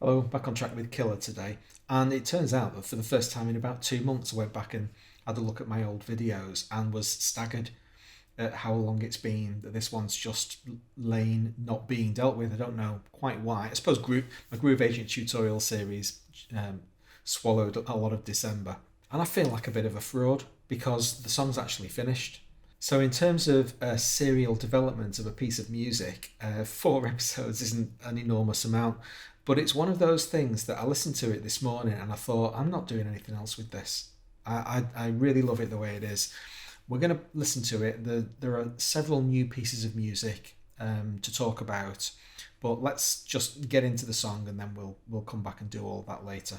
Hello, back on track with Killer today. And it turns out that for the first time in about 2 months, I went back and had a look at my old videos and was staggered at how long it's been that this one's just lain not being dealt with. I don't know quite why. I suppose my Groove Agent tutorial series um, swallowed a lot of December. And I feel like a bit of a fraud because the song's actually finished. So, in terms of serial development of a piece of music, 4 episodes isn't an enormous amount, but it's one of those things that I listened to it this morning and I thought, I'm not doing anything else with this. I really love it the way it is. We're going to listen to it. There are several new pieces of music to talk about, but let's just get into the song and then we'll come back and do all that later.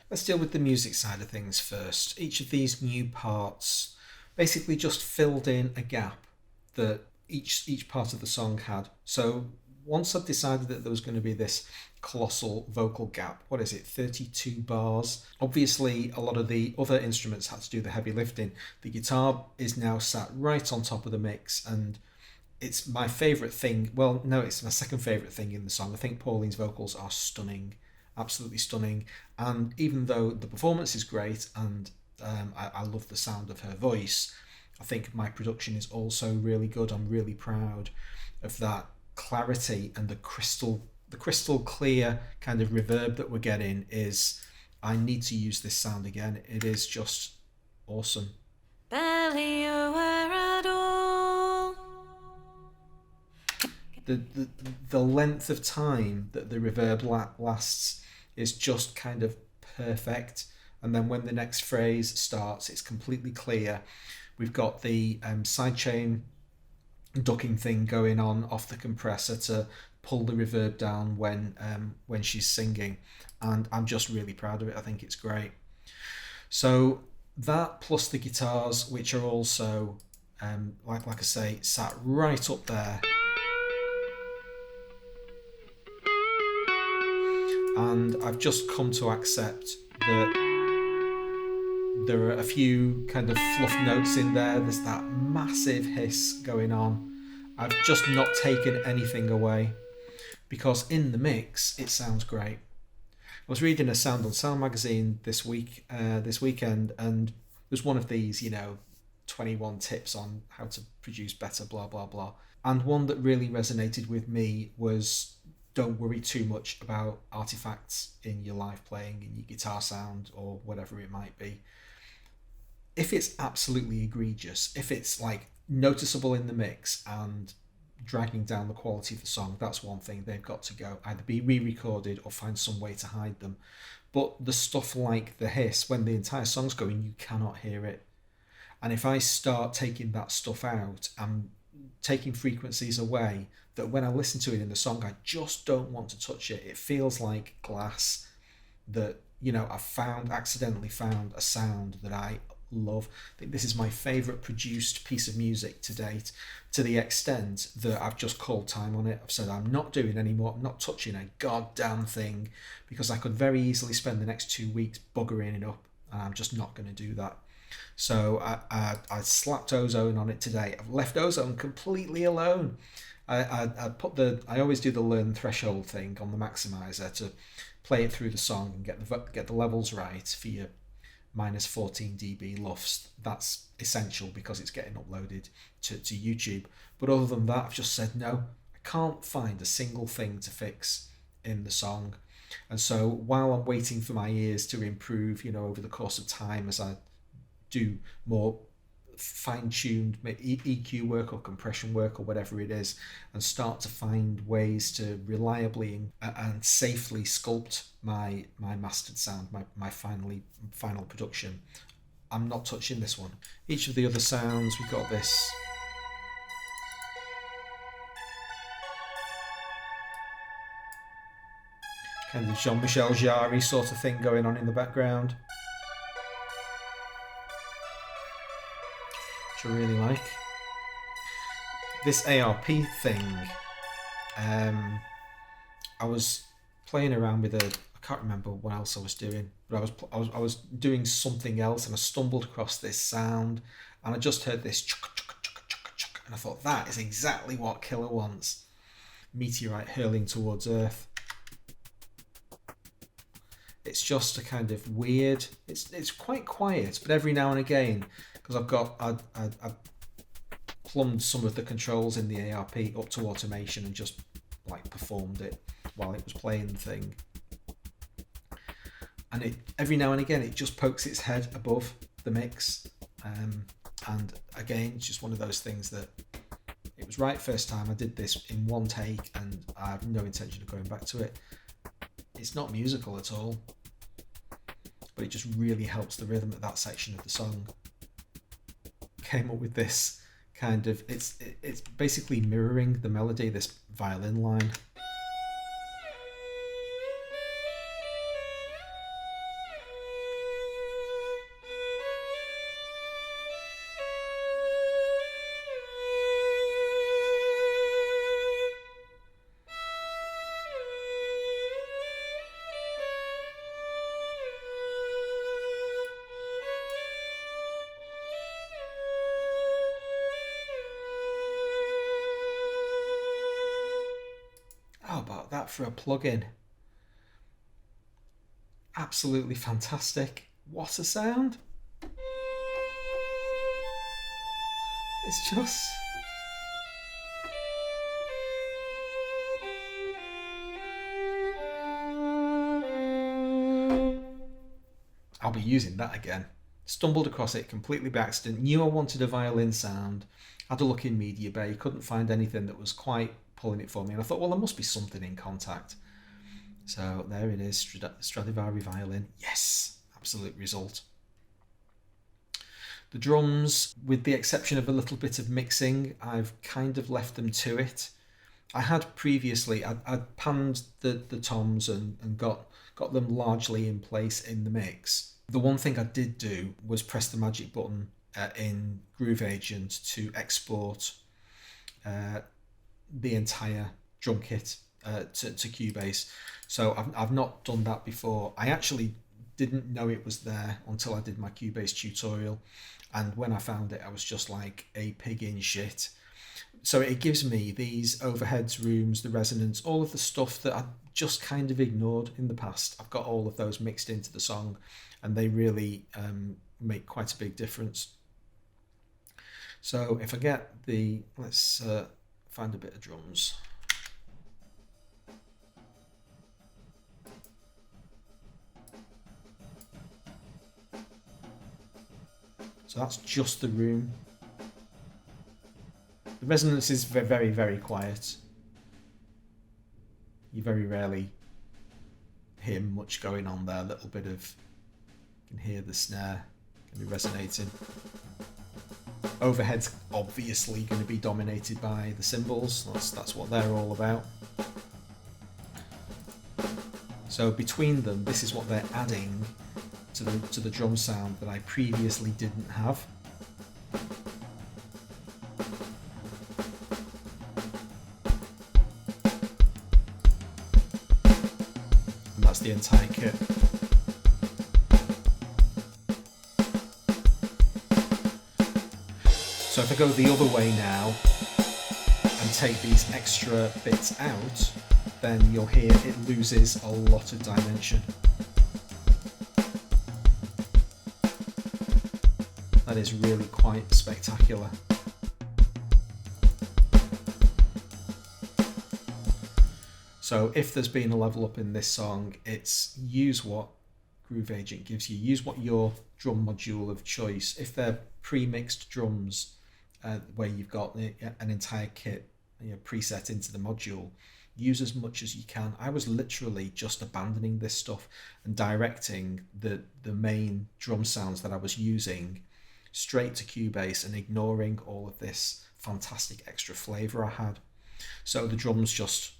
Let's deal with the music side of things first. Each of these new parts basically just filled in a gap that each part of the song had. So once I'd decided that there was going to be this colossal vocal gap, what is it, 32 bars? Obviously, a lot of the other instruments had to do the heavy lifting. The guitar is now sat right on top of the mix, and it's my favourite thing. Well, no, it's my second favourite thing in the song. I think Pauline's vocals are stunning, absolutely stunning. And even though the performance is great and I love the sound of her voice, I think my production is also really good. I'm really proud of that clarity, and the crystal clear kind of reverb that we're getting is, I need to use this sound again. It is just awesome. The length of time that the reverb lasts is just kind of perfect, and then when the next phrase starts, it's completely clear. We've got the sidechain ducking thing going on off the compressor to pull the reverb down when she's singing, and I'm just really proud of it. I think it's great. So that, plus the guitars, which are also like I say, sat right up there. And I've just come to accept that there are a few kind of fluff notes in there. There's that massive hiss going on. I've just not taken anything away, because in the mix it sounds great. I was reading a Sound on Sound magazine this weekend, and there's one of these, 21 tips on how to produce better, blah blah blah. And one that really resonated with me was, don't worry too much about artifacts in your live playing, in your guitar sound, or whatever it might be. If it's absolutely egregious, if it's like noticeable in the mix and dragging down the quality of the song, that's one thing. They've got to go, either be re-recorded or find some way to hide them. But the stuff like the hiss, when the entire song's going, you cannot hear it. And if I start taking that stuff out, I'm taking frequencies away that when I listen to it in the song, I just don't want to touch it. It feels like glass that, I've accidentally found a sound that I love. I think this is my favourite produced piece of music to date, to the extent that I've just called time on it. I've said I'm not doing any more, I'm not touching a goddamn thing, because I could very easily spend the next 2 weeks buggering it up, and I'm just not going to do that. So I slapped Ozone on it today. I've left Ozone completely alone. I always do the learn threshold thing on the maximizer to play it through the song and get the levels right for your minus 14 dB LUFS. That's essential because it's getting uploaded to YouTube. But other than that, I've just said no. I can't find a single thing to fix in the song. And so while I'm waiting for my ears to improve, over the course of time, as I do more fine-tuned EQ work or compression work or whatever it is, and start to find ways to reliably and safely sculpt my mastered sound, my final production, I'm not touching this one. Each of the other sounds, we've got this kind of Jean-Michel Jarre sort of thing going on in the background, which I really like. This ARP thing, I was playing around with I can't remember what else I was doing, but I was doing something else, and I stumbled across this sound, and I just heard this chugga, chugga, chugga, chugga, chugga, and I thought, that is exactly what Killer wants. Meteorite hurling towards Earth. It's just a kind of weird, it's quite quiet, but every now and again, because I've plumbed some of the controls in the ARP up to automation and just like performed it while it was playing the thing. And every now and again it just pokes its head above the mix. And again, it's just one of those things that it was right first time. I did this in one take and I have no intention of going back to it. It's not musical at all, but it just really helps the rhythm of that section of the song. Came up with this kind of, it's basically mirroring the melody, this violin line. How about that for a plugin? Absolutely fantastic. What a sound. It's just... I'll be using that again. Stumbled across it completely by accident, knew I wanted a violin sound, had a look in Media Bay, couldn't find anything that was quite pulling it for me, and I thought, well, there must be something in Contact. So there it is, Stradivari violin. Yes, absolute result. The drums, with the exception of a little bit of mixing, I've kind of left them to it. I had previously, I'd panned the toms and got them largely in place in the mix. The one thing I did do was press the magic button in Groove Agent to export the entire drum kit to Cubase. So I've not done that before. I actually didn't know it was there until I did my Cubase tutorial, and when I found it I was just like a pig in shit. So it gives me these overheads, rooms, the resonance, all of the stuff that I just kind of ignored in the past. I've got all of those mixed into the song, and they really make quite a big difference. So if I get the, let's find a bit of drums. So that's just the room. The resonance is very, very quiet. You very rarely hear much going on there. A little bit of, you can hear the snare can be resonating. Overhead's obviously going to be dominated by the cymbals. That's what they're all about. So between them, this is what they're adding to the drum sound that I previously didn't have. And that's the entire kit. So if I go the other way now and take these extra bits out, then you'll hear it loses a lot of dimension. That is really quite spectacular. So if there's been a level up in this song, it's use what Groove Agent gives you. Use what your drum module of choice. If they're pre-mixed drums, where you've got an entire kit preset into the module, use as much as you can. I was literally just abandoning this stuff and directing the main drum sounds that I was using straight to Cubase and ignoring all of this fantastic extra flavour I had. So the drums just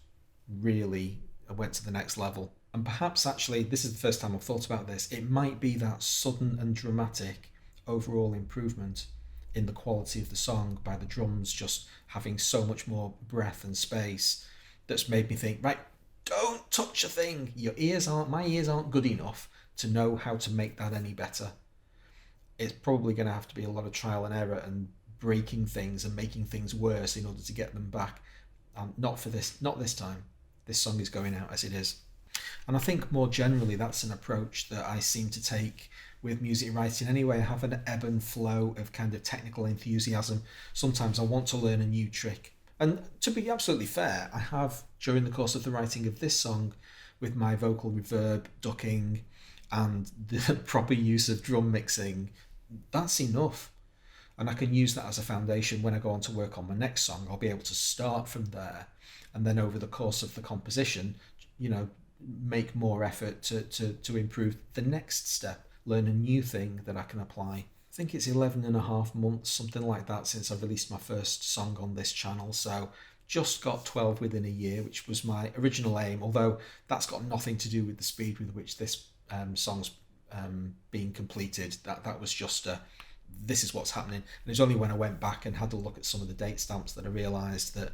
really went to the next level. And perhaps actually, this is the first time I've thought about this, it might be that sudden and dramatic overall improvement in the quality of the song by the drums just having so much more breath and space that's made me think, right, don't touch a thing. My ears aren't good enough to know how to make that any better. It's probably going to have to be a lot of trial and error and breaking things and making things worse in order to get them back. Not this time. This song is going out as it is. And I think more generally that's an approach that I seem to take with music writing anyway. I have an ebb and flow of kind of technical enthusiasm. Sometimes I want to learn a new trick. And to be absolutely fair, I have, during the course of the writing of this song, with my vocal reverb, ducking, and the proper use of drum mixing, that's enough. And I can use that as a foundation when I go on to work on my next song. I'll be able to start from there, and then over the course of the composition, make more effort to improve the next step, learn a new thing that I can apply. I think it's 11 and a half months, something like that, since I released my first song on this channel. So just got 12 within a year, which was my original aim, although that's got nothing to do with the speed with which this song's being completed. That was just this is what's happening. And it was only when I went back and had a look at some of the date stamps that I realised that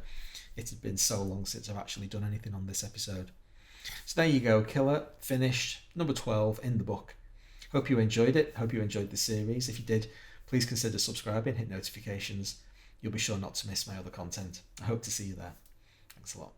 it had been so long since I've actually done anything on this episode. So there you go, Killer, finished, number 12 in the book. Hope you enjoyed it. Hope you enjoyed the series. If you did, please consider subscribing, hit notifications. You'll be sure not to miss my other content. I hope to see you there. Thanks a lot.